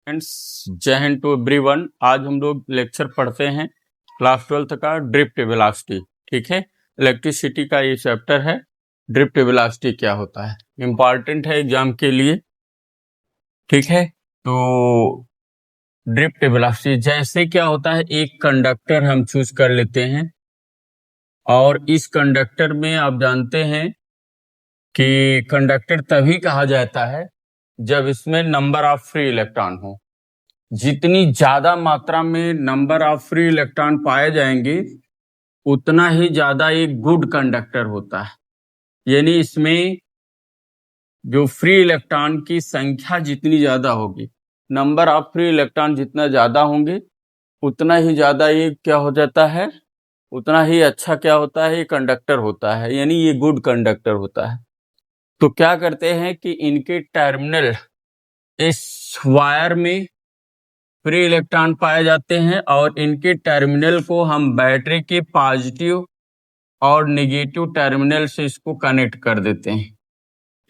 Friends, जय Hind to everyone. आज हम लोग लेक्चर पढ़ते हैं क्लास 12th का ड्रिफ्ट वेलोसिटी। ठीक है, इलेक्ट्रिसिटी का ये चैप्टर है। ड्रिफ्ट वेलोसिटी क्या होता है, इम्पॉर्टेंट है एग्जाम के लिए। ठीक है, तो ड्रिफ्ट वेलोसिटी जैसे क्या होता है, एक कंडक्टर हम चूज कर लेते हैं और इस कंडक्टर में आप जानते हैं कि कंडक्टर तभी कहा जाता है जब इसमें नंबर ऑफ फ्री इलेक्ट्रॉन हो। जितनी ज्यादा मात्रा में नंबर ऑफ फ्री इलेक्ट्रॉन पाए जाएंगे उतना ही ज्यादा एक गुड कंडक्टर होता है। यानी इसमें जो फ्री इलेक्ट्रॉन की संख्या जितनी ज्यादा होगी, नंबर ऑफ फ्री इलेक्ट्रॉन जितना ज्यादा होंगे उतना ही ज्यादा ये क्या हो जाता है, उतना ही अच्छा क्या होता है, ये कंडक्टर होता है, यानी ये गुड कंडक्टर होता है। तो क्या करते हैं कि इनके टर्मिनल, इस वायर में फ्री इलेक्ट्रॉन पाए जाते हैं और इनके टर्मिनल को हम बैटरी के पॉजिटिव और नेगेटिव टर्मिनल से इसको कनेक्ट कर देते हैं।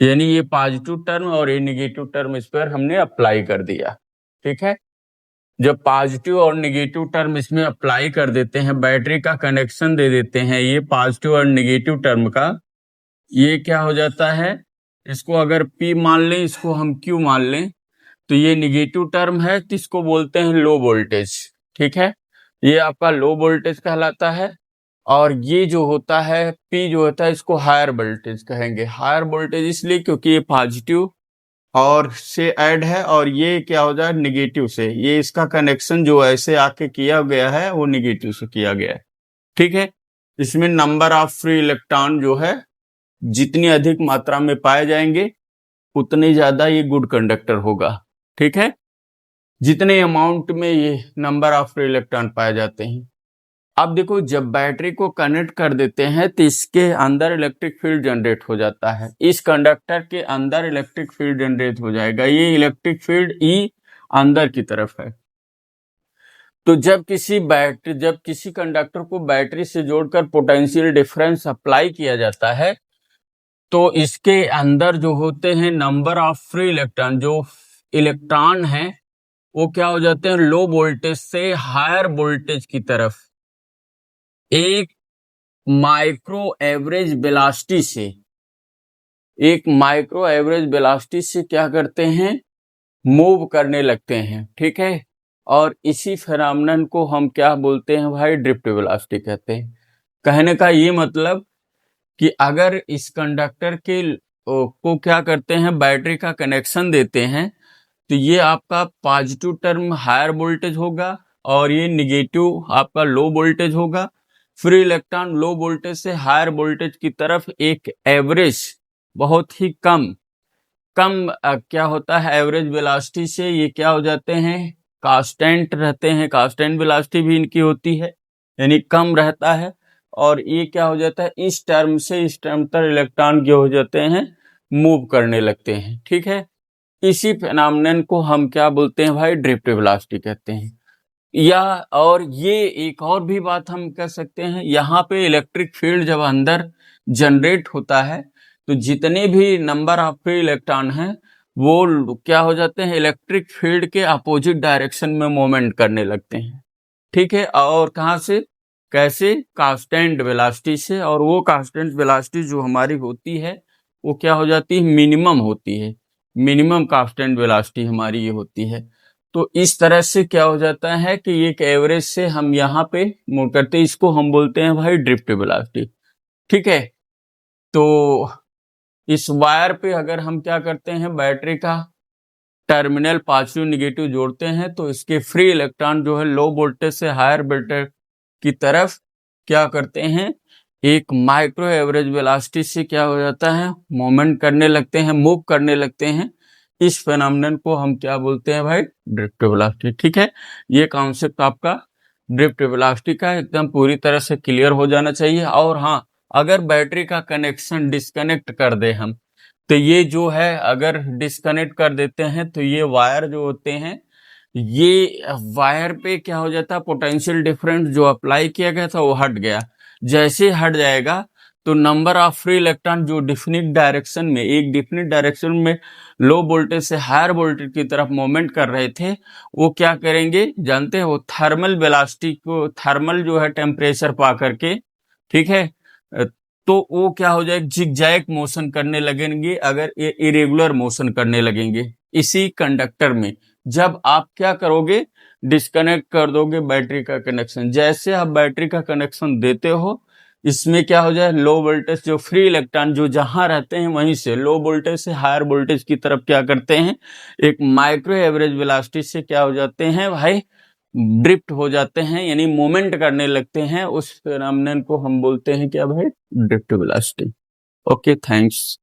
यानी ये पॉजिटिव टर्म और ये नेगेटिव टर्म इस पर हमने अप्लाई कर दिया। ठीक है, जब पॉजिटिव और नेगेटिव टर्म इसमें अप्लाई कर देते हैं, बैटरी का कनेक्शन दे देते हैं ये पॉजिटिव और नेगेटिव टर्म का, ये क्या हो जाता है, इसको अगर P मान लें, इसको हम Q मान लें, तो ये निगेटिव टर्म है तो इसको बोलते हैं लो वोल्टेज। ठीक है, ये आपका लो वोल्टेज कहलाता है। और ये जो होता है P जो होता है, इसको हायर वोल्टेज कहेंगे। हायर वोल्टेज इसलिए क्योंकि ये पॉजिटिव और से ऐड है और ये क्या हो जाए निगेटिव से, ये इसका कनेक्शन जो ऐसे आके किया गया है वो निगेटिव से किया गया है। ठीक है, इसमें नंबर ऑफ फ्री इलेक्ट्रॉन जो है जितनी अधिक मात्रा में पाए जाएंगे उतनी ज्यादा ये गुड कंडक्टर होगा। ठीक है, जितने अमाउंट में ये नंबर ऑफ फ्री इलेक्ट्रॉन पाए जाते हैं। अब देखो, जब बैटरी को कनेक्ट कर देते हैं तो इसके अंदर इलेक्ट्रिक फील्ड जनरेट हो जाता है। इस कंडक्टर के अंदर इलेक्ट्रिक फील्ड जनरेट हो जाएगा। ये इलेक्ट्रिक फील्ड ई अंदर की तरफ है। तो जब किसी कंडक्टर को बैटरी से जोड़कर पोटेंशियल डिफरेंस अप्लाई किया जाता है तो इसके अंदर जो होते हैं नंबर ऑफ फ्री इलेक्ट्रॉन, जो इलेक्ट्रॉन है वो क्या हो जाते हैं, लो वोल्टेज से हायर वोल्टेज की तरफ एक माइक्रो एवरेज वेलोसिटी से क्या करते हैं, मूव करने लगते हैं। ठीक है, और इसी फेनोमेनन को हम क्या बोलते हैं भाई, ड्रिफ्ट वेलोसिटी कहते हैं। कहने का ये मतलब कि अगर इस कंडक्टर को क्या करते हैं, बैटरी का कनेक्शन देते हैं, तो ये आपका पॉजिटिव टर्म हायर वोल्टेज होगा और ये निगेटिव आपका लो वोल्टेज होगा। फ्री इलेक्ट्रॉन लो वोल्टेज से हायर वोल्टेज की तरफ एक एवरेज, बहुत ही कम क्या होता है, एवरेज वेलोसिटी से ये क्या हो जाते हैं, कांस्टेंट रहते हैं। कांस्टेंट वेलोसिटी भी इनकी होती है, यानी कम रहता है। और ये क्या हो जाता है, इस टर्म से इस टर्म तक इलेक्ट्रॉन क्या हो जाते हैं, मूव करने लगते हैं। ठीक है, इसी फेनोमेनन को हम क्या बोलते हैं भाई, ड्रिफ्ट वेलोसिटी कहते हैं। या और ये एक और भी बात हम कह सकते हैं, यहाँ पे इलेक्ट्रिक फील्ड जब अंदर जनरेट होता है तो जितने भी नंबर ऑफ फ्री इलेक्ट्रॉन हैं वो क्या हो जाते हैं, इलेक्ट्रिक फील्ड के अपोजिट डायरेक्शन में मूवमेंट करने लगते हैं। ठीक है, और कहाँ से, कैसे, कांस्टेंट वेलोसिटी से। और वो कांस्टेंट वेलोसिटी जो हमारी होती है वो क्या हो जाती है, मिनिमम होती है। मिनिमम कांस्टेंट वेलोसिटी हमारी ये होती है। तो इस तरह से क्या हो जाता है कि एक एवरेज से हम यहाँ पे मूव करते हैं, इसको हम बोलते हैं भाई ड्रिफ्ट वेलोसिटी। ठीक है, तो इस वायर पे अगर हम क्या करते हैं, बैटरी का टर्मिनल पॉजिटिव निगेटिव जोड़ते हैं तो इसके फ्री इलेक्ट्रॉन जो है लो वोल्टेज से हायर वोल्टेज की तरफ क्या करते हैं, एक माइक्रो एवरेज वेलोसिटी से क्या हो जाता है, मूवमेंट करने लगते हैं, मूव करने लगते हैं। इस फेनोमेनन को हम क्या बोलते हैं भाई, ड्रिफ्ट वेलोसिटी। ठीक है, ये कॉन्सेप्ट आपका ड्रिफ्ट वेलोसिटी का एकदम पूरी तरह से क्लियर हो जाना चाहिए। और हाँ, अगर बैटरी का कनेक्शन डिस्कनेक्ट कर दे हम, तो ये जो है अगर डिस्कनेक्ट कर देते हैं तो ये वायर जो होते हैं, ये वायर पे क्या हो जाता है, पोटेंशियल डिफरेंस जो अप्लाई किया गया था वो हट गया। जैसे हट जाएगा तो नंबर ऑफ फ्री इलेक्ट्रॉन जो डिफिनिट डायरेक्शन में, एक डिफिनिट डायरेक्शन में लो वोल्टेज से हायर वोल्टेज की तरफ मूवमेंट कर रहे थे, वो क्या करेंगे जानते हो, थर्मल वेलोसिटी को, थर्मल जो है टेम्परेचर पा करके, ठीक है, तो वो क्या हो जाएगा, जिगजैग मोशन करने लगेंगे, अगर ये इरेगुलर मोशन करने लगेंगे इसी कंडक्टर में। जब आप क्या करोगे, डिस्कनेक्ट कर दोगे बैटरी का कनेक्शन, जैसे आप बैटरी का कनेक्शन देते हो, इसमें क्या हो जाए, लो वोल्टेज जो फ्री इलेक्ट्रॉन जो जहां रहते हैं वहीं से लो वोल्टेज से हायर वोल्टेज की तरफ क्या करते हैं, एक माइक्रो एवरेज वेलोसिटी से क्या हो जाते हैं भाई, ड्रिफ्ट हो जाते हैं, यानी मूवमेंट करने लगते हैं। उस फिनोमेनन को हम बोलते हैं क्या भाई, ड्रिफ्ट वेलोसिटी। Okay, thanks.